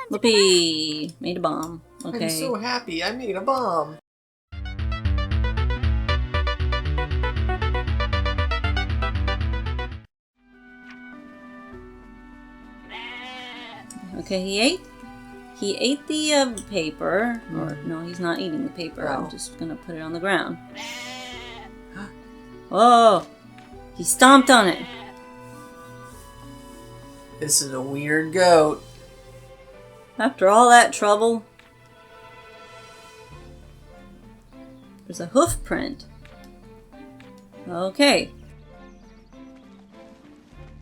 Whoopee! Made a bomb. Okay. I'm so happy I made a bomb. Okay, he ate the paper. Or no, he's not eating the paper. Oh. I'm just gonna put it on the ground. Oh! He stomped on it. This is a weird goat. After all that trouble. There's a hoof print. Okay.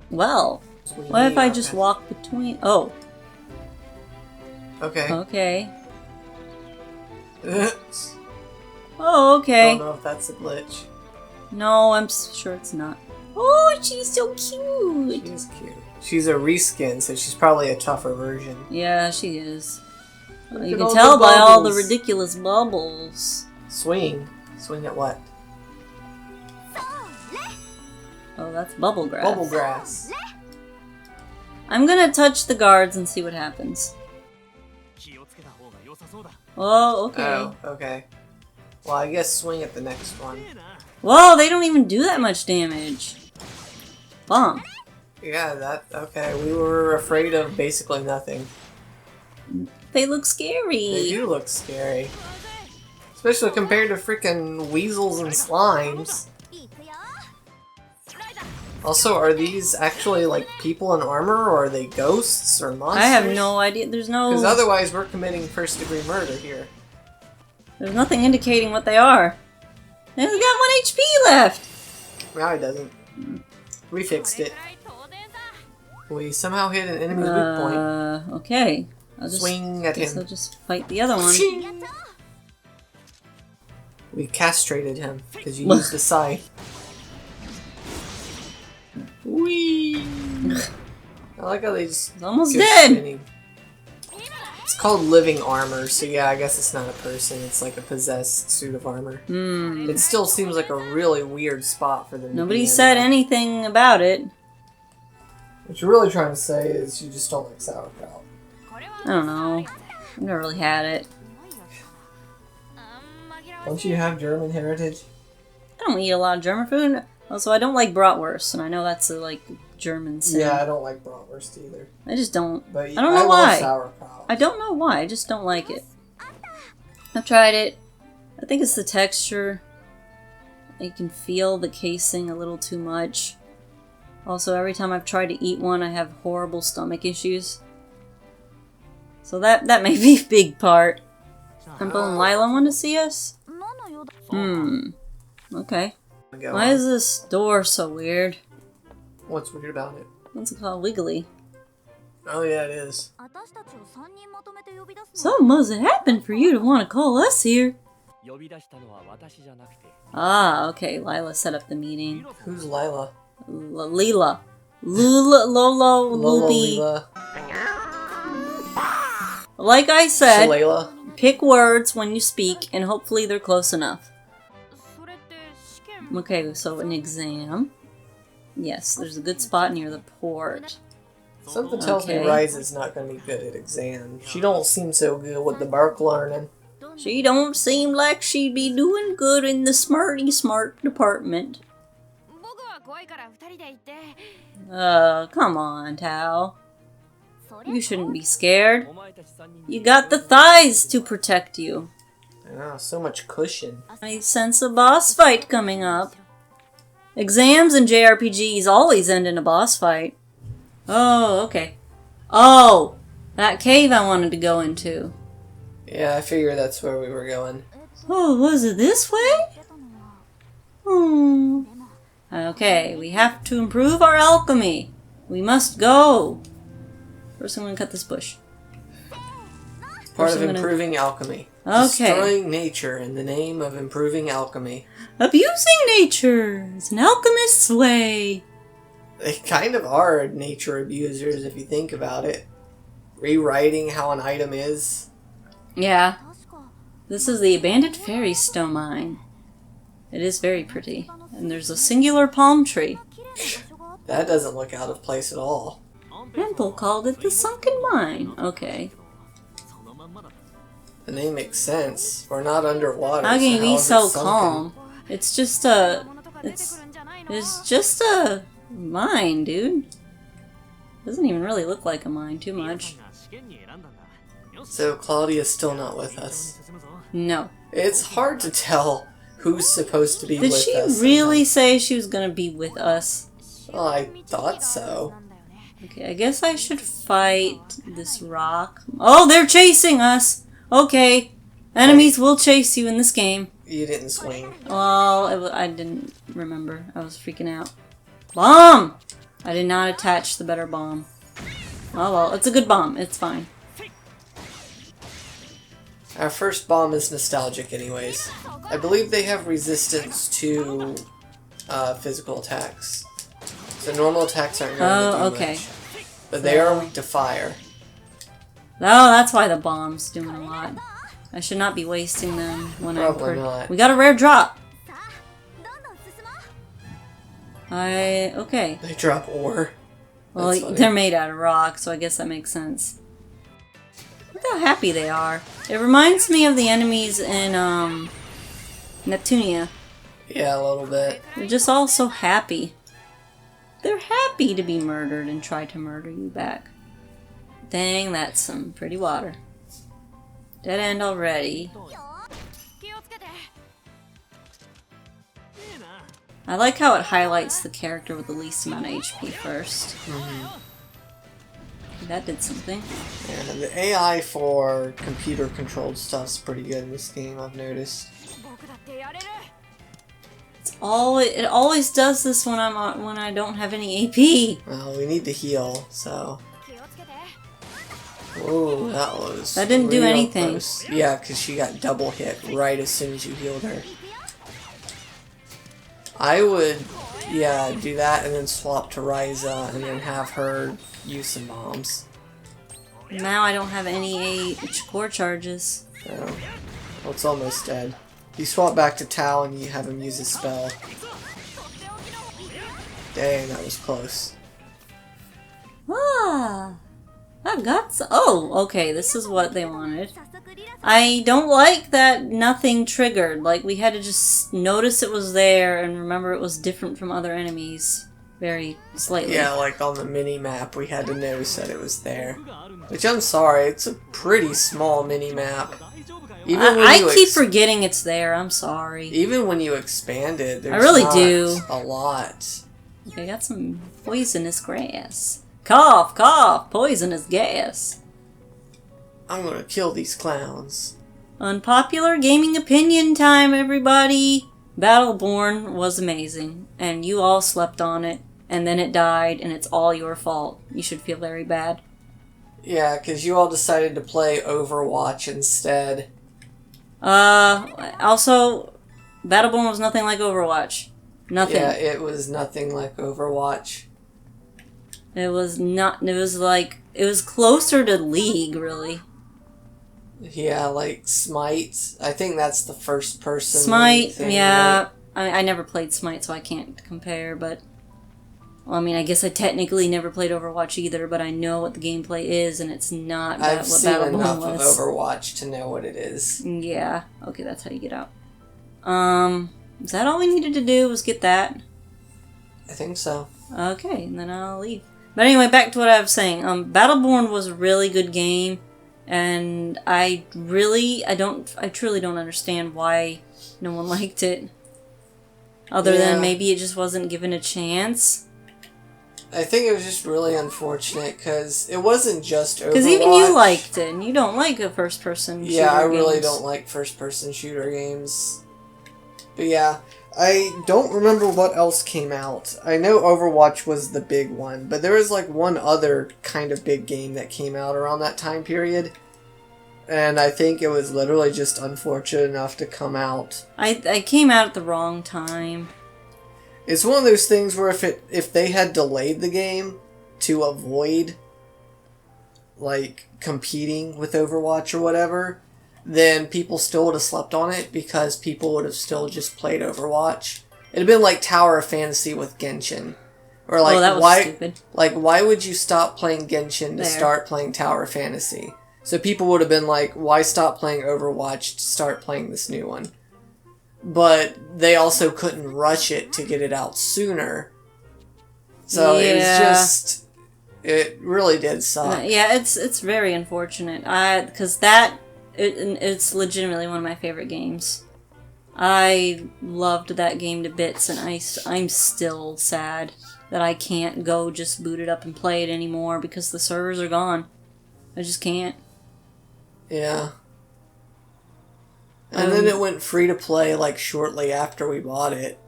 Well, what if I just walk between... Oh. Okay. Okay. Oh, okay. I don't know if that's a glitch. No, I'm sure it's not. Oh, she's so cute. She's cute. She's a reskin, so she's probably a tougher version. Yeah, she is. Well, you at can all tell the by all the bubbles. ridiculous bubbles. Swing. Swing at what? Oh, that's bubble grass. Bubble grass. I'm gonna touch the guards and see what happens. Oh, okay. Oh, okay. Well, I guess swing at the next one. Whoa, they don't even do that much damage. Bomb. Yeah, that... Okay, we were afraid of basically nothing. They look scary. They do look scary. Especially compared to freaking weasels and slimes. Also, are these actually, like, people in armor, or are they ghosts or monsters? I have no idea. There's no... Because otherwise we're committing first-degree murder here. There's nothing indicating what they are. And he's got 1 HP left! Now he doesn't. We fixed it. We somehow hit an enemy's weak point. Okay. I'll just Swing at him. I'll just fight the other one. We castrated him, because you used the scythe. Whee! I like how they just It's almost go dead! spinning. It's called living armor, so yeah, I guess it's not a person. It's like a possessed suit of armor. It still seems like a really weird spot for them. Nobody said anything about it. What you're really trying to say is you just don't like sauerkraut. I don't know. I've never really had it. Don't you have German heritage? I don't eat a lot of German food. Also, I don't like bratwurst, and I know that's a, like, German thing. Yeah, I don't like bratwurst either. I just don't. But I don't know I why. love sauerkraut. I don't know why. I just don't like it. I've tried it. I think it's the texture. I can feel the casing a little too much. Also, every time I've tried to eat one, I have horrible stomach issues. So that may be a big part. Temple and Lila want to see us? Okay. Why is this door so weird? What's weird about it? What's it called? Wiggly. Oh yeah, it is. Something must have happened for you to want to call us here. Ah, okay. Lila set up the meeting. Who's Lila? Lila. Lula, Lolo, Loopy. Lila. Like I said, Shalala. pick words when you speak, and hopefully they're close enough. Okay, so an exam. Yes, there's a good spot near the port. Something tells me Okay. Ryza's not going to be good at exams. She don't seem so good with the bark learning. She don't seem like she'd be doing good in the smarty smart department. Come on, Tao. You shouldn't be scared. You got the thighs to protect you. Ah, so much cushion. I sense a boss fight coming up. Exams and JRPGs always end in a boss fight. Oh, okay. Oh! That cave I wanted to go into. Yeah, I figure that's where we were going. Oh, was it this way? Hmm. Okay, we have to improve our alchemy. We must go. First I'm gonna cut this bush. Part First of I'm gonna- improving alchemy. Okay. Destroying nature in the name of improving alchemy. Abusing nature. It's an alchemist's way. They kind of are nature abusers if you think about it. Rewriting how an item is. Yeah. This is the abandoned fairy stone mine. It is very pretty. And there's a singular palm tree. That doesn't look out of place at all. People called it the Sunken Mine. Okay. The name makes sense. We're not underwater. How can you be so sunken? calm? It's just a... It's just a mine, dude. Doesn't even really look like a mine too much. So Claudia's still not with us. No. It's hard to tell who's supposed to be with us. Did she really say she was gonna be with us? Well, I thought so. Okay, I guess I should fight this rock. Oh, they're chasing us! Okay. Enemies will chase you in this game. You didn't swing. Well, I didn't remember. I was freaking out. Bomb! I did not attach the better bomb. Oh well, it's a good bomb. It's fine. Our first bomb is nostalgic anyways. I believe they have resistance to physical attacks. So normal attacks aren't going to do much. But they are weak to fire. Oh, that's why the bomb's doing a lot. I should not be wasting them when Probably not. We got a rare drop! Okay. They drop ore. Well, they're made out of rock, so I guess that makes sense. Look how happy they are. It reminds me of the enemies in, Neptunia. Yeah, a little bit. They're just all so happy. They're happy to be murdered and try to murder you back. Dang, that's some pretty water. Dead end already. I like how it highlights the character with the least amount of HP first. That did something. Yeah, the AI for computer-controlled stuff's pretty good in this game, I've noticed. It always does this when I don't have any AP. Well, we need to heal, so. Oh, that didn't do real anything. Close. Yeah, because she got double hit right as soon as you healed her. I would, yeah, do that and then swap to Ryza and then have her use some bombs. Now I don't have any core charges. Oh. Well, it's almost dead. You swap back to Tao and you have him use his spell. Dang, that was close. Ah, I've got some. Oh, okay, this is what they wanted. I don't like that nothing triggered. Like, we had to just notice it was there and remember it was different from other enemies. Very slightly. Yeah, like on the mini-map, we had to notice that it was there. Which, I'm sorry, it's a pretty small mini-map. I keep forgetting it's there, I'm sorry. Even when you expand it, there's I really not do. a lot. Okay, I got some poisonous grass. Cough, cough, poisonous gas. I'm gonna kill these clowns. Unpopular gaming opinion time, everybody. Battleborn was amazing, and you all slept on it, and then it died, and it's all your fault. You should feel very bad. Yeah, because you all decided to play Overwatch instead. Also, Battleborn was nothing like Overwatch. Nothing. Yeah, it was nothing like Overwatch. It was not, it was closer to League, really. Yeah, like Smite. I think that's the first person. Smite, thing, yeah. right? I never played Smite, so I can't compare, but... Well, I mean, I guess I technically never played Overwatch either, but I know what the gameplay is, and it's not what I've seen Battleborn enough was. of Overwatch to know what it is. Yeah. Okay, that's how you get out. Is that all we needed to do was get that? I think so. Okay, and then I'll leave. But anyway, back to what I was saying. Battleborn was a really good game, and I truly don't understand why no one liked it. Other than maybe it just wasn't given a chance. I think it was just really unfortunate because it wasn't just Overwatch. Because even you liked it, and you don't like a first-person shooter Yeah, I really games. don't like first-person shooter games. But yeah, I don't remember what else came out. I know Overwatch was the big one, but there was like one other kind of big game that came out around that time period. And I think it was literally just unfortunate enough to come out. I came out at the wrong time. It's one of those things where if they had delayed the game to avoid like competing with Overwatch or whatever, then people still would have slept on it because people would have still just played Overwatch. It'd have been like Tower of Fantasy with Genshin, Or like, that was why? stupid. Like, why would you stop playing Genshin to start playing Tower Fantasy? So people would have been like, why stop playing Overwatch to start playing this new one? But they also couldn't rush it to get it out sooner. So it was just, it really did suck. Yeah, it's very unfortunate. Because it's legitimately one of my favorite games. I loved that game to bits, and I'm still sad that I can't go just boot it up and play it anymore because the servers are gone. I just can't. Yeah. And then it went free to play like shortly after we bought it.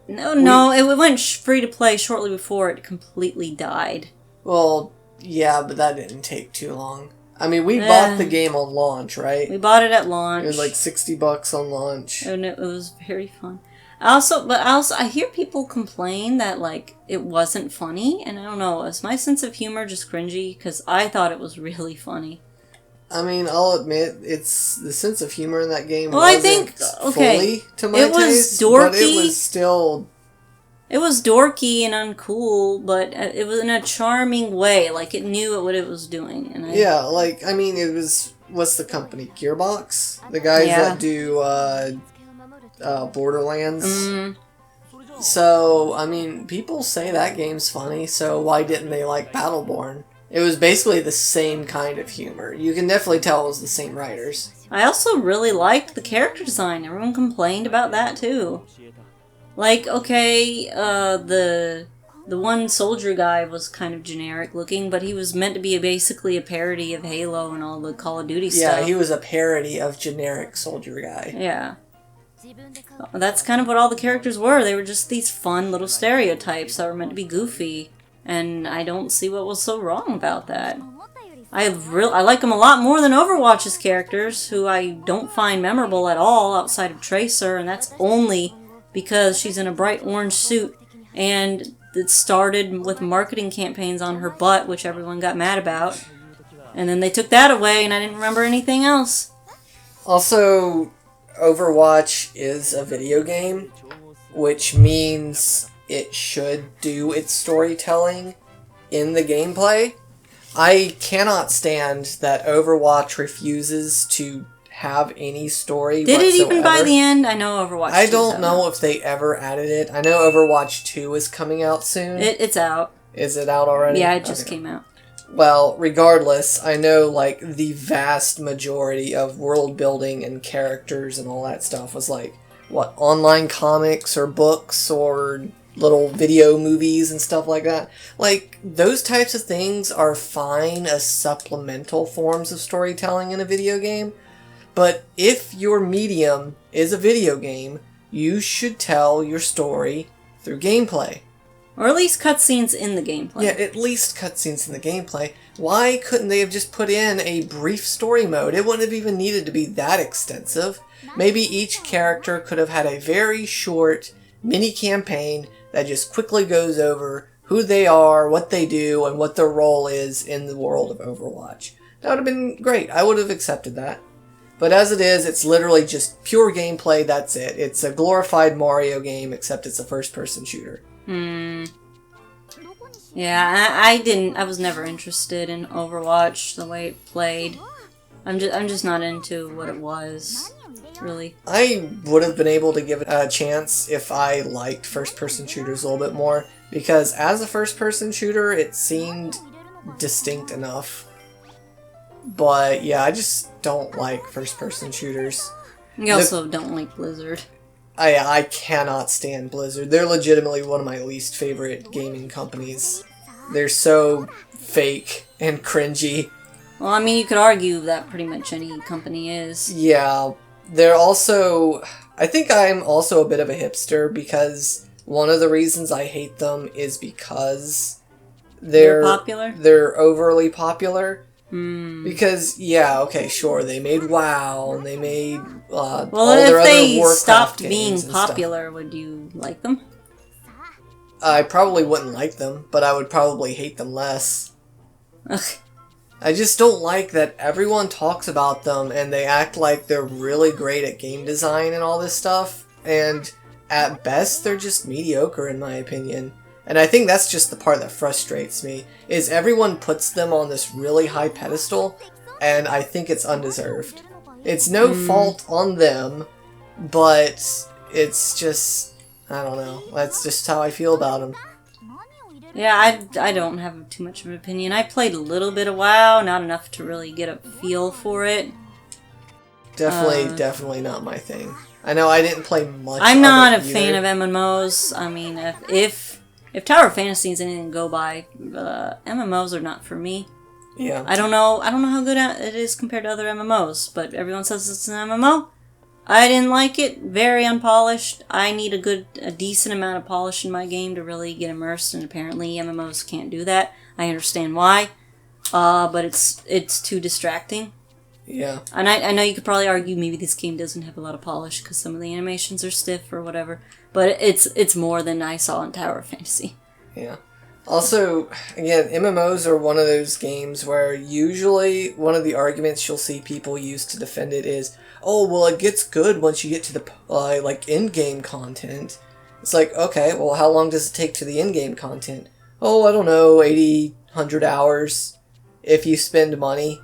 No, it went free to play shortly before it completely died. Well, yeah, but that didn't take too long. I mean, we bought the game on launch, right? We bought it at launch. It was like $60 on launch. And it was very fun. I hear people complain that, like, it wasn't funny, and I don't know, is my sense of humor just cringy? Because I thought it was really funny. I mean, I'll admit, it's the sense of humor in that game well, wasn't I think, fully to my taste, dorky, but it was still... It was dorky and uncool, but it was in a charming way. Like, it knew what it was doing. And yeah, like, I mean, it was... What's the company? Gearbox? The guys that do Borderlands. Mm-hmm. So, I mean, people say that game's funny, so why didn't they like Battleborn? It was basically the same kind of humor. You can definitely tell it was the same writers. I also really liked the character design. Everyone complained about that, too. Like, okay, the one soldier guy was kind of generic looking, but he was meant to be basically a parody of Halo and all the Call of Duty stuff. Yeah, he was a parody of generic soldier guy. Yeah. That's kind of what all the characters were. They were just these fun little stereotypes that were meant to be goofy. And I don't see what was so wrong about that. I like them a lot more than Overwatch's characters, who I don't find memorable at all outside of Tracer, and that's only because she's in a bright orange suit, and it started with marketing campaigns on her butt, which everyone got mad about. And then they took that away, and I didn't remember anything else. Also, Overwatch is a video game, which means it should do its storytelling in the gameplay. I cannot stand that Overwatch refuses to have any story Did whatsoever. it even by the end? I know Overwatch 2 I don't know if they ever added it. I know Overwatch 2 is coming out soon. It's out. Is it out already? Yeah, it just came out. Well, regardless, I know, like, the vast majority of world building and characters and all that stuff was, like, what, online comics or books or little video movies and stuff like that. Like, those types of things are fine as supplemental forms of storytelling in a video game, but if your medium is a video game, you should tell your story through gameplay. Or at least cutscenes in the gameplay. Yeah, at least cutscenes in the gameplay. Why couldn't they have just put in a brief story mode? It wouldn't have even needed to be that extensive. Maybe each character could have had a very short mini campaign that just quickly goes over who they are, what they do, and what their role is in the world of Overwatch. That would have been great. I would have accepted that. But as it is, it's literally just pure gameplay, that's it. It's a glorified Mario game, except it's a first-person shooter. Yeah, I was never interested in Overwatch the way it played. I'm just not into what it was, really. I would have been able to give it a chance if I liked first-person shooters a little bit more, because as a first-person shooter, it seemed distinct enough. But yeah, I just don't like first-person shooters. You also don't like Blizzard. I cannot stand Blizzard. They're legitimately one of my least favorite gaming companies. They're so fake and cringy. Well, I mean, you could argue that pretty much any company is. Yeah, they're also... I think I'm also a bit of a hipster, because one of the reasons I hate them is because they're popular? They're overly popular. Because, yeah, okay, sure, they made WoW, and they made all their other Warcraft games. Well, if they stopped being popular, would you like them? I probably wouldn't like them, but I would probably hate them less. Ugh. I just don't like that everyone talks about them, and they act like they're really great at game design and all this stuff, and at best, they're just mediocre, in my opinion. And I think that's just the part that frustrates me, is everyone puts them on this really high pedestal, and I think it's undeserved. It's no fault on them, but it's just, I don't know, that's just how I feel about them. Yeah, I don't have too much of an opinion. I played a little bit of WoW, not enough to really get a feel for it. Definitely not my thing. I know I didn't play much. I'm not a fan of MMOs. I mean, if Tower of Fantasy is anything to go by, MMOs are not for me. Yeah. I don't know how good it is compared to other MMOs, but everyone says it's an MMO. I didn't like it. Very unpolished. I need a decent amount of polish in my game to really get immersed, and apparently MMOs can't do that. I understand why, but it's too distracting. Yeah. And I know you could probably argue maybe this game doesn't have a lot of polish because some of the animations are stiff or whatever, but it's more than I saw in Tower of Fantasy. Yeah. Also, again, MMOs are one of those games where usually one of the arguments you'll see people use to defend it is, oh, well, it gets good once you get to the, in-game content. It's like, okay, well, how long does it take to the in-game content? Oh, I don't know, 80, 100 hours if you spend money.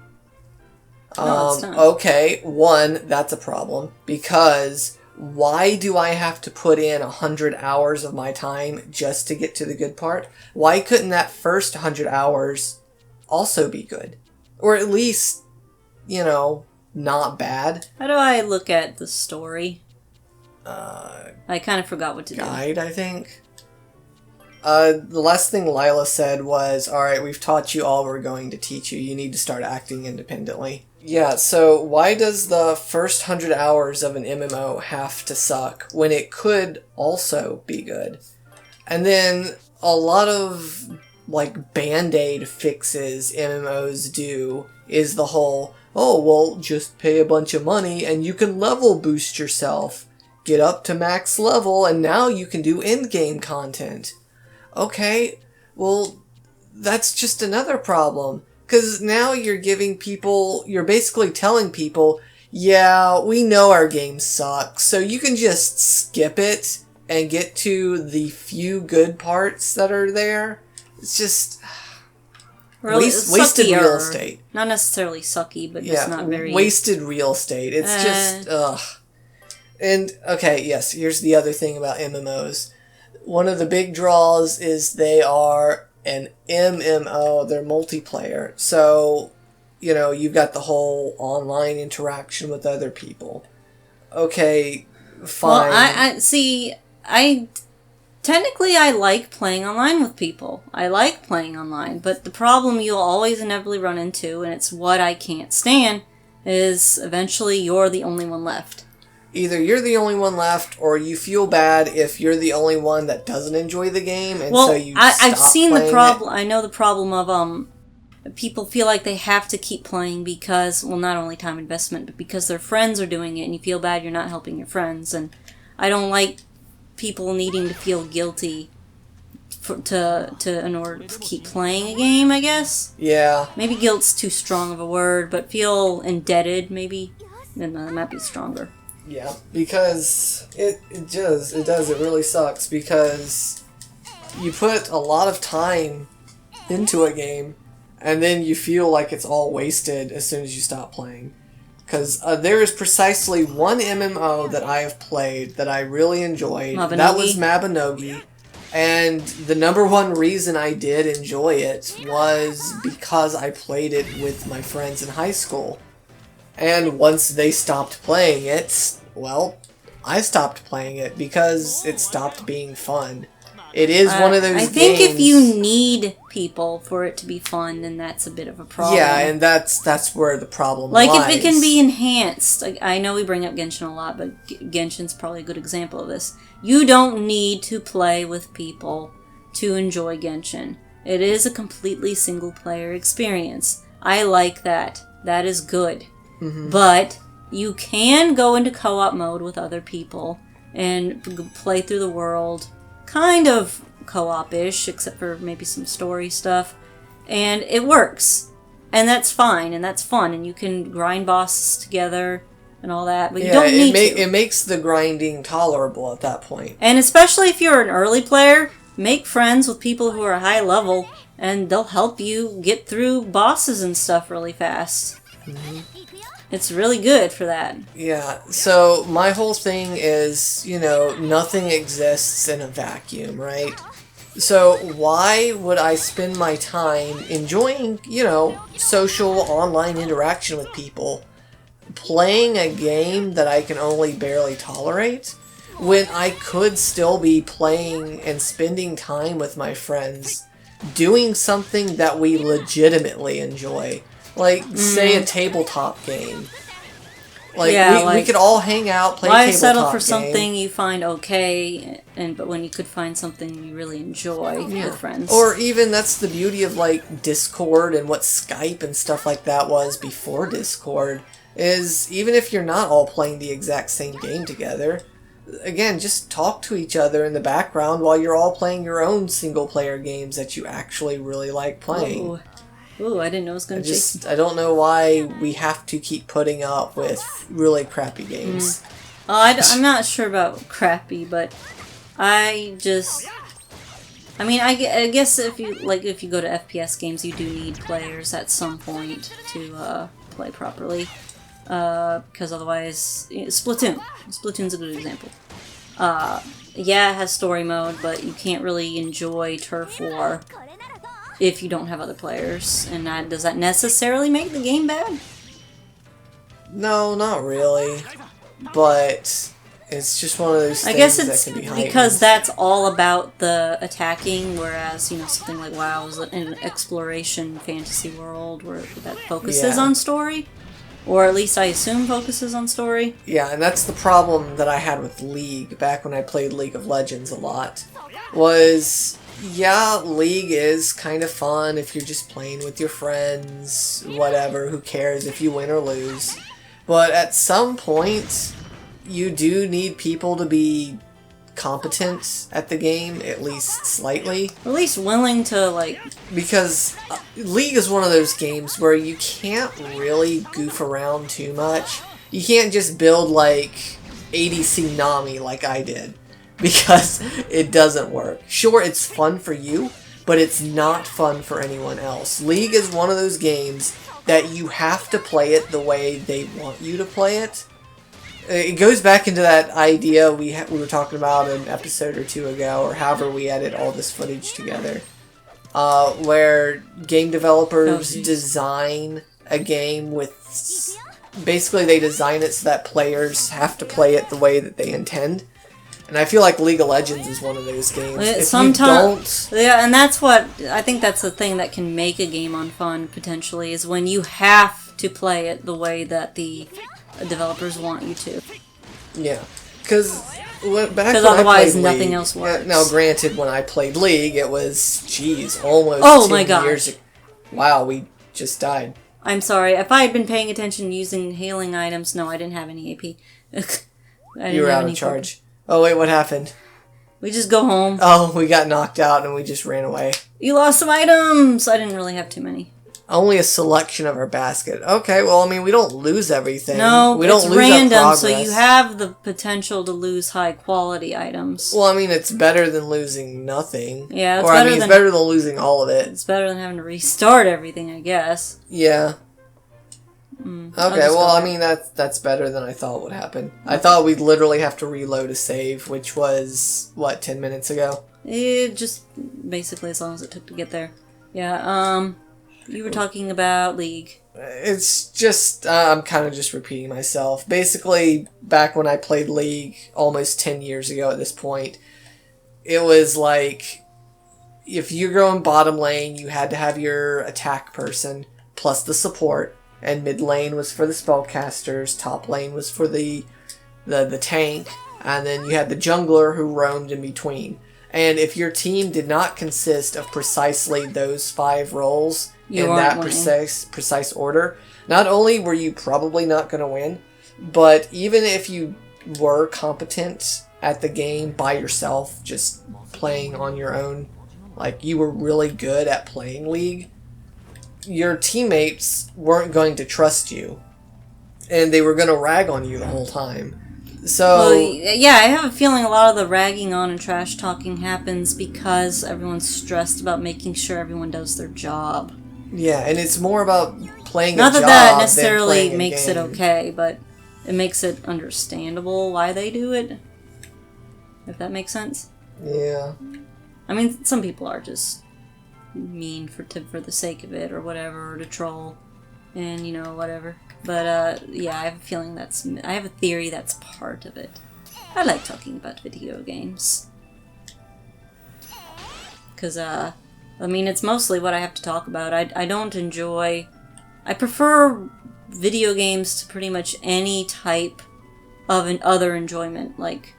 No, it's not. Okay, one, that's a problem, because why do I have to put in 100 hours of my time just to get to the good part? Why couldn't that first 100 hours also be good? Or at least, not bad. How do I look at the story? I kind of forgot what to do. Guide, I think. The last thing Lila said was, alright, we've taught you all we're going to teach you. You need to start acting independently. Yeah, so why does the first 100 hours of an MMO have to suck when it could also be good? And then a lot of, Band-Aid fixes MMOs do is the whole, oh, well, just pay a bunch of money and you can level boost yourself. Get up to max level and now you can do endgame content. Okay, well, that's just another problem. Because now you're basically telling people, yeah, we know our game sucks, so you can just skip it and get to the few good parts that are there. It's just wasted real estate. Not necessarily sucky, but just not very... wasted real estate. It's just, ugh. And, okay, yes, here's the other thing about MMOs. One of the big draws is they are an MMO, they're multiplayer. So, you've got the whole online interaction with other people. Okay, fine. Well, technically I like playing online with people. I like playing online, but the problem you'll always inevitably run into, and it's what I can't stand, is eventually you're the only one left. Either you're the only one left, or you feel bad if you're the only one that doesn't enjoy the game, and so you I've seen the problem. It. I know the problem of people feel like they have to keep playing because, well, not only time investment, but because their friends are doing it, and you feel bad you're not helping your friends. And I don't like people needing to feel guilty in order to keep playing a game, I guess. Yeah. Maybe guilt's too strong of a word, but feel indebted, maybe. Then that might be stronger. Yeah, because it really sucks, because you put a lot of time into a game, and then you feel like it's all wasted as soon as you stop playing. Because there is precisely one MMO that I have played that I really enjoyed. Mabinogi? That was Mabinogi. And the number one reason I did enjoy it was because I played it with my friends in high school. And once they stopped playing it, well, I stopped playing it because it stopped being fun. It is one of those games... I think if you need people for it to be fun, then that's a bit of a problem. Yeah, and that's where the problem lies. If it can be enhanced... I know we bring up Genshin a lot, but Genshin's probably a good example of this. You don't need to play with people to enjoy Genshin. It is a completely single-player experience. I like that. That is good. Mm-hmm. But you can go into co-op mode with other people and play through the world kind of co-op-ish, except for maybe some story stuff, and it works, and that's fine, and that's fun, and you can grind bosses together and all that, but you don't need to. It makes the grinding tolerable at that point. And especially if you're an early player, make friends with people who are high level, and they'll help you get through bosses and stuff really fast. Mm-hmm. It's really good for that. Yeah, so my whole thing is, you know, nothing exists in a vacuum, right? So why would I spend my time enjoying, you know, social online interaction with people, playing a game that I can only barely tolerate, when I could still be playing and spending time with my friends, doing something that we legitimately enjoy? Like, say, a tabletop game. Like, yeah, we could all hang out, play a why tabletop settle for game. something you find okay, but when you could find something you really enjoy with friends? Or even, that's the beauty of, like, Discord and what Skype and stuff like that was before Discord, is even if you're not all playing the exact same game together, again, just talk to each other in the background while you're all playing your own single-player games that you actually really like playing. Ooh, I didn't know it was going to I don't know why we have to keep putting up with really crappy games. I'm not sure about crappy, but I mean, I guess if you go to FPS games, you do need players at some point to play properly, because otherwise, Splatoon's a good example. Yeah, it has story mode, but you can't really enjoy Turf War if you don't have other players. And does that necessarily make the game bad? No, not really. But it's just one of those things, I guess it's that can be heightened. Because that's all about the attacking, whereas, you know, something like WoW is an exploration fantasy world where that focuses on story. Or at least I assume focuses on story. Yeah, and that's the problem that I had with League back when I played League of Legends a lot. Was, yeah, League is kind of fun if you're just playing with your friends, whatever, who cares if you win or lose. But at some point, you do need people to be competent at the game, at least slightly. At least willing to, like... Because League is one of those games where you can't really goof around too much. You can't just build, like, ADC Nami like I did. Because it doesn't work. Sure, it's fun for you, but it's not fun for anyone else. League is one of those games that you have to play it the way they want you to play it. It goes back into that idea we were talking about an episode or two ago, or however we edit all this footage together, where game developers design a game with... Basically, they design it so that players have to play it the way that they intend. And I feel like League of Legends is one of those games. Sometimes, yeah, and that's what... I think that's the thing that can make a game unfun, potentially, is when you have to play it the way that the developers want you to. Yeah, because otherwise nothing else works. Now, granted, when I played League, it was, geez, almost 10 years ago. Wow, we just died. I'm sorry. If I had been paying attention using healing items, no, I didn't have any AP. You were out of charge. Oh, wait, what happened? We just go home. Oh, we got knocked out and we just ran away. You lost some items! I didn't really have too many. Only a selection of our basket. Okay, well, I mean, we don't lose everything. No, we don't it's lose random, our progress. so you have the potential to lose high-quality items. Well, I mean, it's better than losing nothing. Yeah, it's better than losing all of it. It's better than having to restart everything, I guess. Yeah. Okay, well, I mean, that's better than I thought would happen. I thought we'd literally have to reload a save, which was, what, 10 minutes ago? Just basically as long as it took to get there. Yeah, you were talking about League. It's just, I'm kind of just repeating myself. Basically, back when I played League, almost 10 years ago at this point, it was like, if you're going bottom lane, you had to have your attack person, plus the support. And mid lane was for the spellcasters, top lane was for the tank, and then you had the jungler who roamed in between. And if your team did not consist of precisely those 5 roles in that precise order, not only were you probably not going to win, but even if you were competent at the game by yourself, just playing on your own, like you were really good at playing League, your teammates weren't going to trust you, and they were going to rag on you the whole time. So... Well, yeah, I have a feeling a lot of the ragging on and trash talking happens because everyone's stressed about making sure everyone does their job. Yeah, and it's more about playing Not a job that necessarily than playing makes a it game. okay, but it makes it understandable why they do it. If that makes sense. Yeah. I mean, some people are just mean for the sake of it or whatever, or to troll, and you know, whatever. But yeah, I have a feeling I have a theory that's part of it. I like talking about video games. Because, I mean, it's mostly what I have to talk about. I don't enjoy... I prefer video games to pretty much any type of other enjoyment, like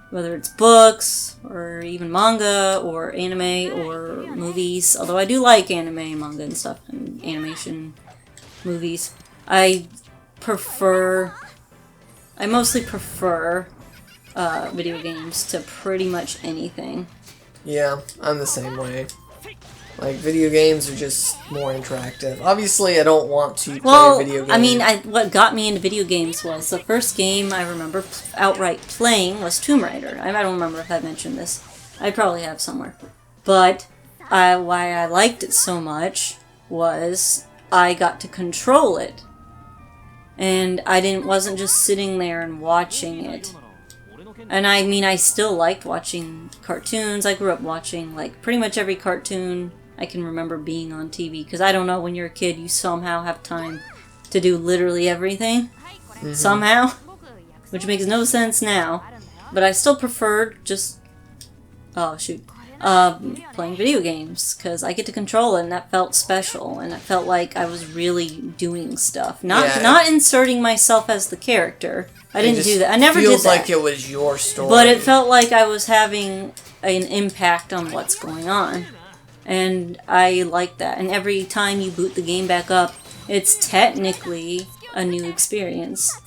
whether it's books, or even manga, or anime, or movies. Although I do like anime and manga and stuff, and animation movies. I mostly prefer video games to pretty much anything. Yeah, I'm the same way. Like, video games are just more interactive. Obviously, I don't want to play a video game. I mean, what got me into video games was the first game I remember outright playing was Tomb Raider. I don't remember if I mentioned this. I probably have somewhere. But why I liked it so much was I got to control it. And I wasn't just sitting there and watching it. And I mean, I still liked watching cartoons. I grew up watching, like, pretty much every cartoon I can remember being on TV. Because I don't know, when you're a kid, you somehow have time to do literally everything. Mm-hmm. Somehow. Which makes no sense now. But I still preferred just... Oh, shoot. Playing video games. Because I get to control it, and that felt special. And it felt like I was really doing stuff. Not inserting myself as the character. I didn't do that. I never did that. It feels like it was your story. But it felt like I was having an impact on what's going on. And I like that. And every time you boot the game back up, it's technically a new experience.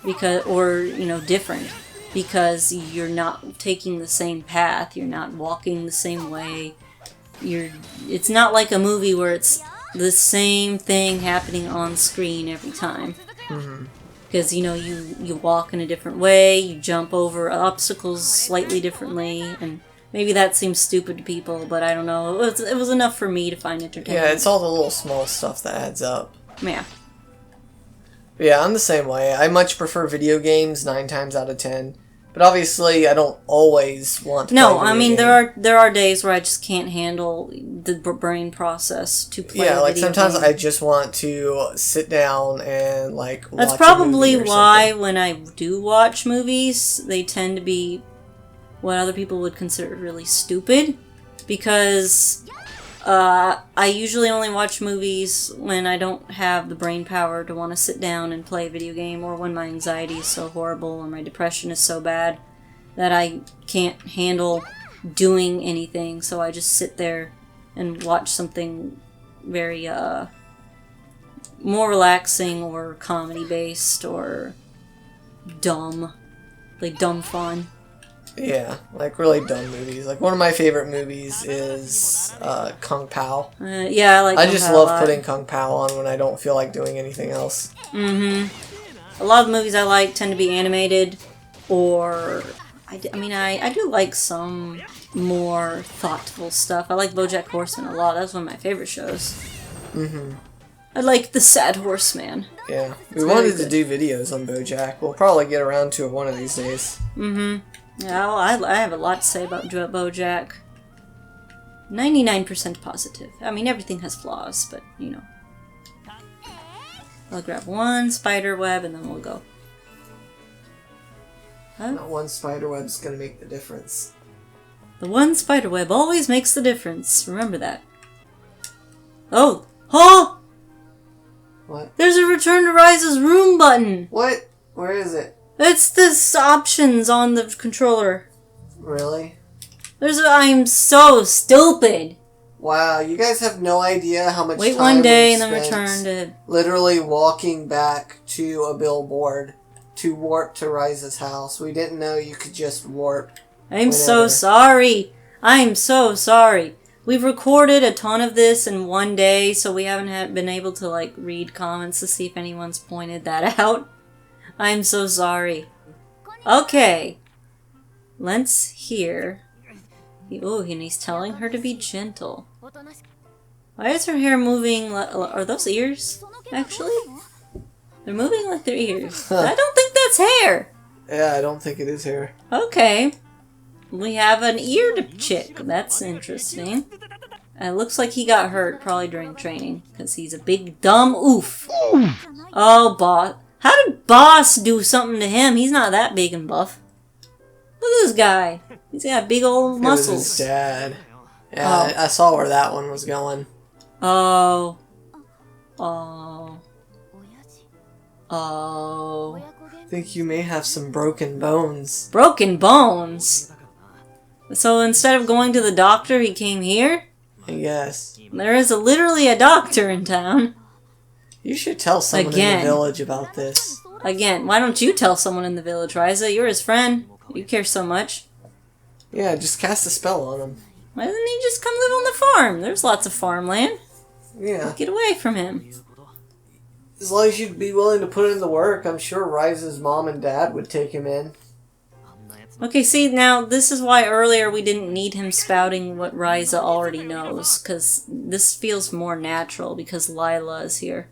Different. Because you're not taking the same path. You're not walking the same way. It's not like a movie where it's the same thing happening on screen every time. Mm-hmm. Because, you walk in a different way, you jump over obstacles slightly differently, and maybe that seems stupid to people, but I don't know. It was enough for me to find entertaining. Yeah, it's all the little small stuff that adds up. Yeah. Yeah, I'm the same way. I much prefer video games 9 times out of 10. But obviously, I don't always want to play No, I mean, there are days where I just can't handle the brain process to play a video like sometimes game. I just want to sit down and like watch That's probably a movie or why something. when I do watch movies, they tend to be what other people would consider really stupid. Because I usually only watch movies when I don't have the brain power to want to sit down and play a video game, or when my anxiety is so horrible or my depression is so bad that I can't handle doing anything, so I just sit there and watch something very more relaxing or comedy based or dumb, like dumb fun. Yeah, like really dumb movies. Like one of my favorite movies is Kung Pao. Yeah, I like. I Kung just Pao love putting Kung Pao on when I don't feel like doing anything else. Mm-hmm. A lot of the movies I like tend to be animated, or I do like some more thoughtful stuff. I like BoJack Horseman a lot. That's one of my favorite shows. Mm-hmm. I like The Sad Horseman. Yeah, we wanted to do videos on BoJack. We'll probably get around to it one of these days. Mm-hmm. Yeah, well, I have a lot to say about BoJack. 99% positive. I mean, everything has flaws, but, I'll grab one spider web and then we'll go. Huh? Not one spider web's gonna make the difference. The one spider web always makes the difference. Remember that. Oh! Oh! What? There's a Return to Ryza's room button! What? Where is it? It's this options on the controller. Really? I'm so stupid. Wow, you guys have no idea how much Wait time one day we've and then spent return to... literally walking back to a billboard to warp to Ryza's house. We didn't know you could just warp. I'm so sorry. I'm so sorry. We've recorded a ton of this in one day, so we haven't been able to, read comments to see if anyone's pointed that out. I'm so sorry. Okay. Lent's here. Oh, and he's telling her to be gentle. Why is her hair moving? Are those ears, actually? They're moving like their ears. I don't think that's hair! Yeah, I don't think it is hair. Okay. We have an eared chick. That's interesting. It looks like he got hurt, probably during training, because he's a big dumb oof. Oh, boss. How did Boss do something to him? He's not that big and buff. Look at this guy. He's got big old muscles. It was his dad. Yeah, I saw where that one was going. Oh. Oh. Oh. I think you may have some broken bones. Broken bones? So instead of going to the doctor, he came here? Yes. There is literally a doctor in town. You should tell someone in the village about this. Again, why don't you tell someone in the village, Ryza? You're his friend. You care so much. Yeah, just cast a spell on him. Why doesn't he just come live on the farm? There's lots of farmland. Yeah. Get away from him. As long as you'd be willing to put in the work, I'm sure Ryza's mom and dad would take him in. Okay, see, now, this is why earlier we didn't need him spouting what Ryza already knows, because this feels more natural, because Lila is here.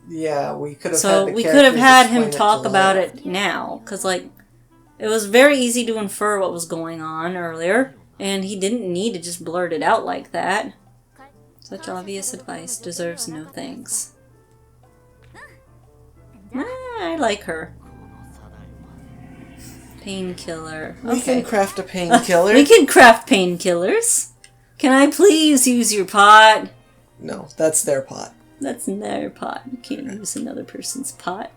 Yeah, we could have so we could have had him talk about it now, because, like, it was very easy to infer what was going on earlier, and he didn't need to just blurt it out like that. Such obvious advice deserves no thanks. I like her. Painkiller. Okay. We can craft a painkiller. We can craft painkillers. Can I please use your pot? No, that's their pot. That's their pot. You can't use another person's pot.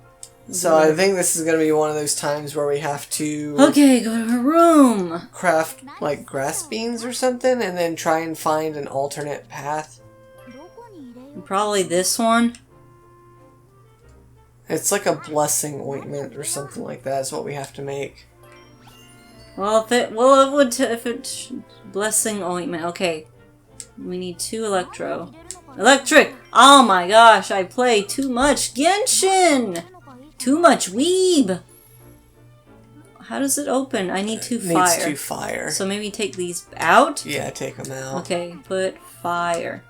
So I think this is going to be one of those times where we have to... Okay, go to her room. Craft, like, grass beans or something, and then try and find an alternate path. Probably this one. It's like a blessing ointment or something like that is what we have to make. Well, if it blessing ointment. Okay, we need 2 electro. Electric! Oh my gosh, I play too much Genshin! Too much weeb! How does it open? I need 2 fire. Needs 2 fire. So maybe take these out? Yeah, take them out. Okay, put fire.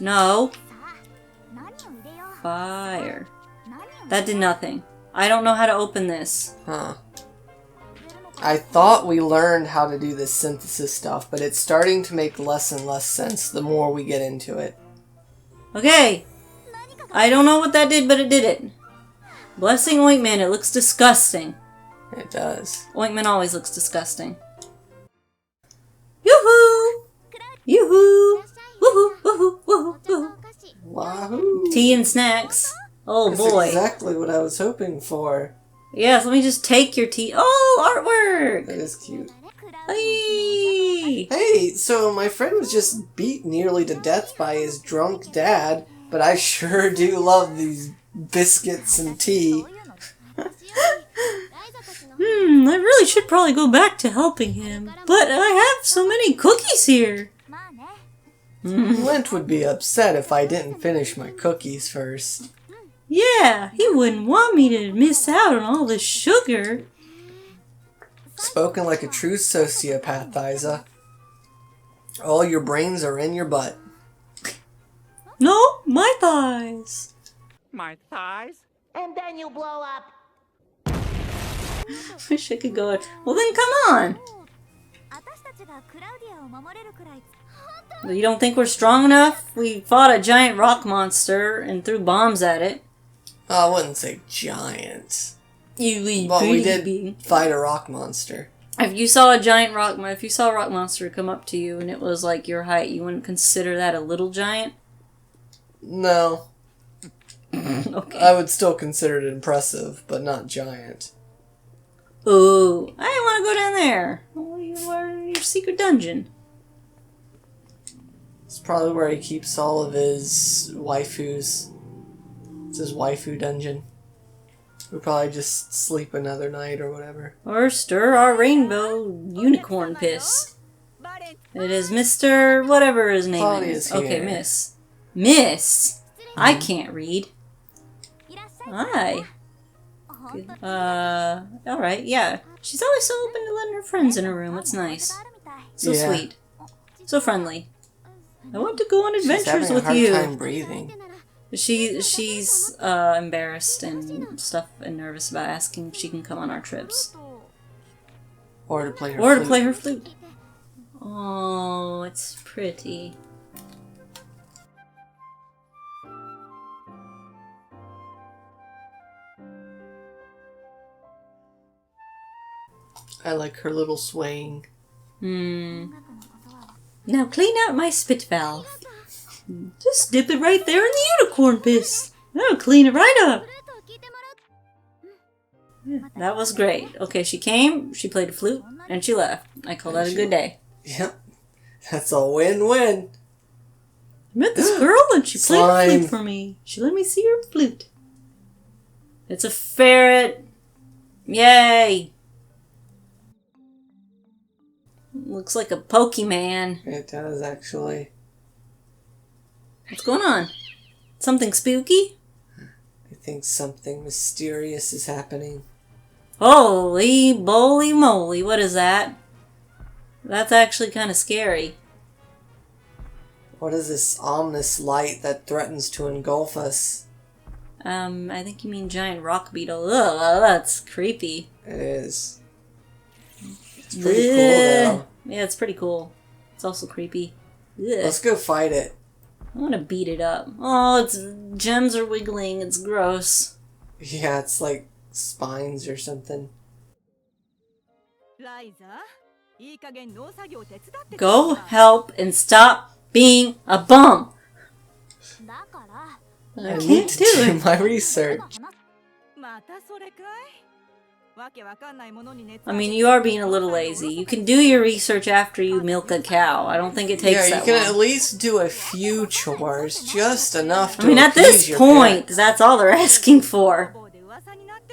No. Fire. That did nothing. I don't know how to open this. Huh. I thought we learned how to do this synthesis stuff, but it's starting to make less and less sense the more we get into it. Okay. I don't know what that did, but it did it. Blessing ointment. It looks disgusting. It does. Ointment always looks disgusting. Yoo-hoo! Yoo-hoo! Woohoo! Woohoo! Woohoo! Woohoo! Wahoo! Tea and snacks. Oh That's boy. exactly what I was hoping for. Yes, let me just take your tea. Oh, artwork! That is cute. Hey! Hey, so my friend was just beat nearly to death by his drunk dad, but I sure do love these biscuits and tea. I really should probably go back to helping him, but I have so many cookies here. Lent would be upset if I didn't finish my cookies first. Yeah, he wouldn't want me to miss out on all this sugar. Spoken like a true sociopath, Ryza. All your brains are in your butt. No, my thighs. My thighs? And then you blow up. Wish I could go. Well then, come on. You don't think we're strong enough? We fought a giant rock monster and threw bombs at it. Oh, I wouldn't say giant. But we did fight a rock monster. If you saw a rock monster come up to you and it was like your height, you wouldn't consider that a little giant? No. Okay. I would still consider it impressive, but not giant. Ooh, I want to go down there. You are in your secret dungeon. It's probably where he keeps all of his waifus. It's his waifu dungeon. We'll probably just sleep another night or whatever. Or stir our rainbow unicorn piss. It is Mr. whatever his name Claudia's is. Okay, here. Miss. Miss? I can't read. Hi. Alright, yeah. She's always so open to letting her friends in her room. It's nice. So Yeah. sweet. So friendly. I want to go on She's adventures having with a hard you. time breathing. She's embarrassed and stuff and nervous about asking if she can come on our trips. Or to play her Or flute. to play her flute. Oh, it's pretty. I like her little swaying. Now clean out my spit valve. Just dip it right there in the unicorn piss. That'll clean it right up. Yeah, that was great. Okay, she came, she played a flute, and she left. I call that a good day. Yep. That's a win-win. I met this girl and she played a Slime. flute for me. She let me see her flute. It's a ferret. Yay. Looks like a Pokemon. It does, actually. What's going on? Something spooky? I think something mysterious is happening. Holy moly moly, what is that? That's actually kind of scary. What is this ominous light that threatens to engulf us? I think you mean giant rock beetle. Ugh, that's creepy. It is. It's pretty cool, though. Yeah, it's pretty cool. It's also creepy. Ugh. Let's go fight it. I want to beat it up. Oh, its gems are wiggling. It's gross. Yeah, it's like spines or something. Go help and stop being a bum. I I need can't to do do it. my research. I mean, you are being a little lazy. You can do your research after you milk a cow. I don't think it takes Yeah, that you can long. at least do a few chores, just enough to I mean, at appease this your point, parents. that's all they're asking for.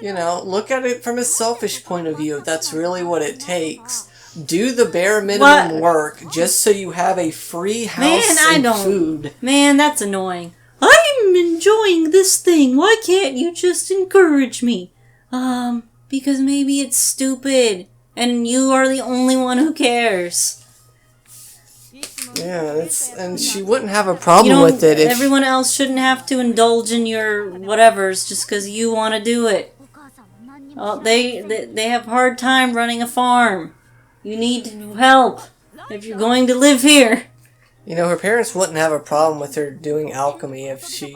You know, look at it from a selfish point of view. If that's really what it takes, do the bare minimum What? work just so you have a free house Man, I and don't. food. Man, that's annoying. I'm enjoying this thing. Why can't you just encourage me? Because maybe it's stupid, and you are the only one who cares. Yeah, and she wouldn't have a problem with it if Everyone else shouldn't have to indulge in your whatevers just because you want to do it. Oh, they have a hard time running a farm. You need help if you're going to live here. you know her parents wouldn't have a problem with her doing alchemy if she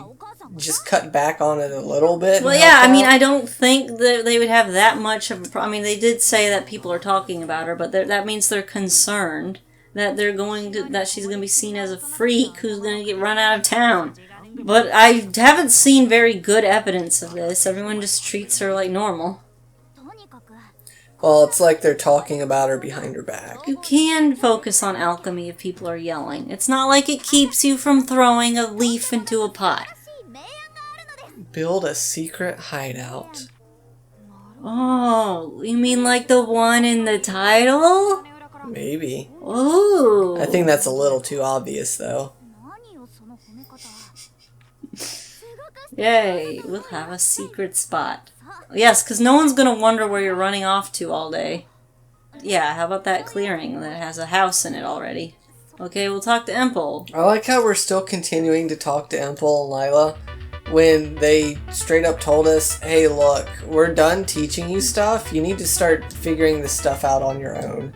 just cut back on it a little bit. Well, and yeah, helped I mean, out. I don't think that they would have that much of a problem. I mean, they did say that people are talking about her, but that means they're concerned that that she's going to be seen as a freak who's going to get run out of town. But I haven't seen very good evidence of this. Everyone just treats her like normal. Well, it's like they're talking about her behind her back. You can focus on alchemy if people are yelling. It's not like it keeps you from throwing a leaf into a pot. Build a secret hideout. Oh, you mean like the one in the title? Maybe. Ooh. I think that's a little too obvious, though. Yay, we'll have a secret spot. Yes, because no one's going to wonder where you're running off to all day. Yeah, how about that clearing that has a house in it already? Okay, we'll talk to Empel. I like how we're still continuing to talk to Empel and Lila when they straight up told us, hey, look, we're done teaching you stuff. You need to start figuring this stuff out on your own.